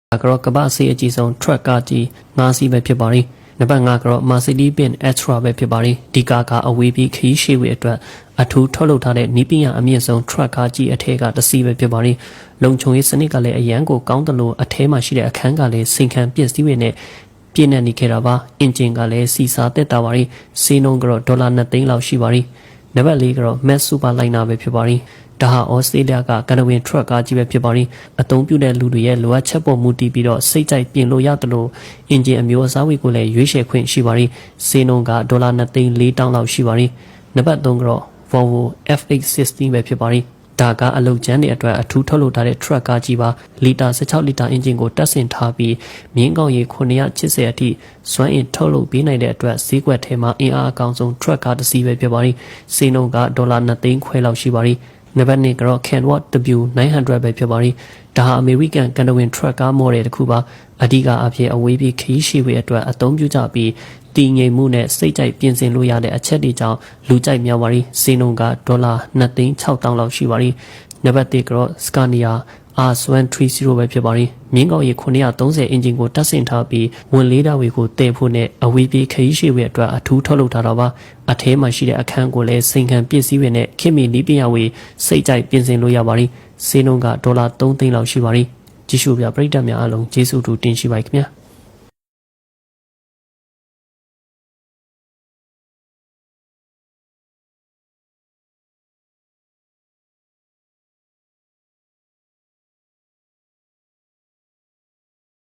ကတော့ကမ္ဘာ့ဆေးအကြီးဆုံး truck ကားကြီး9 စီးပဲဖြစ်ပါတယ်နံပါတ်5ကတော့ Mercedes-Benz Extra ပဲဖြစ်ပါတယ်ဒီကားကအဝေးပြေးခရီးရှည်ဝေးအတွက်အထူးထုတ်လုပ်ထားတဲ့နီးပညာအမြင့်ဆုံး truck ကားကြီးအထက်ကတစ်စီးပဲဖြစ်ပါတယ်လုံခြုံရေးစနစ်ကလည်းအရန်ကိုကောင်းတယ်လို့အထဲမှာရှိတဲ့အခန်းကလည်းစိန်ခံပစ္စည်းတွေနဲ့ပြည့်နေနေခဲ့တာပါအင်ဂျင်ကလည်းစီစားတက်တာပါတယ်စီးနှုန်းကတော့ဒေါ်လာ2 သိန်းလောက်ရှိပါတယ်နံပါတ်4ကတော့ Max Super Liner ပဲဖြစ်ပါတယ်ဒါဟာဩစတြေးလျကကနဝင်ထရက်ကားကြီးပဲဖြစ်ပါတယ်အသုံးပြုတဲ့လူတွေရဲ့လိုအပ်ချက်ပေါ်မူတည်ပြီးတော့စိတ်ကြိုက်ပြင်လို့ရတယ်လို့အင်ဂျင်အမျိုးအစားတွေကိုလည်းရွေးချယ်ခွင့်ရှိပါတယ်စေနှုန်းကဒေါ်လာ2 သိန်း4 တောင်းလောက်ရှိပါတယ်နံပါတ်3ကတော့ Volvo FX60 ပဲဖြစ်ပါတယ်ဒါကအလုပ်ကျန်းတဲ့အတွက်အထူးထုတ်လုပ်ထားတဲ့ truck ကားကြီးပါလီတာ16လီတာအင်ဂျင်ကိုတပ်ဆင်ထားပြီးမြင်းကောင်းရေ980အထိစွမ်းအင်ထုတ်လုပ်ပေးနိုင်တဲ့အတွက်ဈေးကွက်ထဲမှာအင်အားအကောင်းဆုံး truck ကားတစ်စီးပဲဖြစ်ပါတယ်စေနှုန်းကဒေါ်လာ2 သိန်းခွဲလောက်ရှိပါတယ်နံပါတ်2ကတော့ Kenworth W900 ပဲဖြစ်ပါတယ်ဒါဟာအမေရိကန်ကန်တဝင်ထရက်ကားမော်ဒယ်တစ်ခုပါအဓိကအဖြစ်အဝေးပြေးခရီးရှည်ဝေးအတွက်အသုံးပြုကြပြီးတည်ငြိမ်မှုနဲ့စိတ်ကြိုက်ပြင်ဆင်လို့ရတဲ့အချက်တွေကြောင့်လူကြိုက်များပါတယ်ဈေးနှုန်းကဒေါ်လာ2 သိန်း6 တောင်းလောက်ရှိပါတယ်နံပါတ်3ကတော့ Scania R130 ပဲဖြစ်ပါတယ်မြင်းကောင်းရေ930အင်ဂျင်ကိုတပ်ဆင်ထားပြီးဝန်လေးတာတွေကိုတည်ဖို့နဲ့အဝေးပြေးခရီးရှည်ဝေးအတွက်အထူးထုတ်လုပ်ထားတာပါအထဲမှာရှိတဲ့အခန်းကိုလည်းစိန်ခံပစ္စည်းတွေနဲ့ခင်မီနီးပညာဝေစိတ်ကြိုက်ပြင်ဆင်လို့ရပါတယ်ဈေးနှုန်းကဒေါ်လာ3 သိန်းလောက်ရှိပါတယ်ကြည့်ရှုပြပရိသတ်များအားလုံးကျေးဇူးတူတင်ရှိပါခင်ဗျာ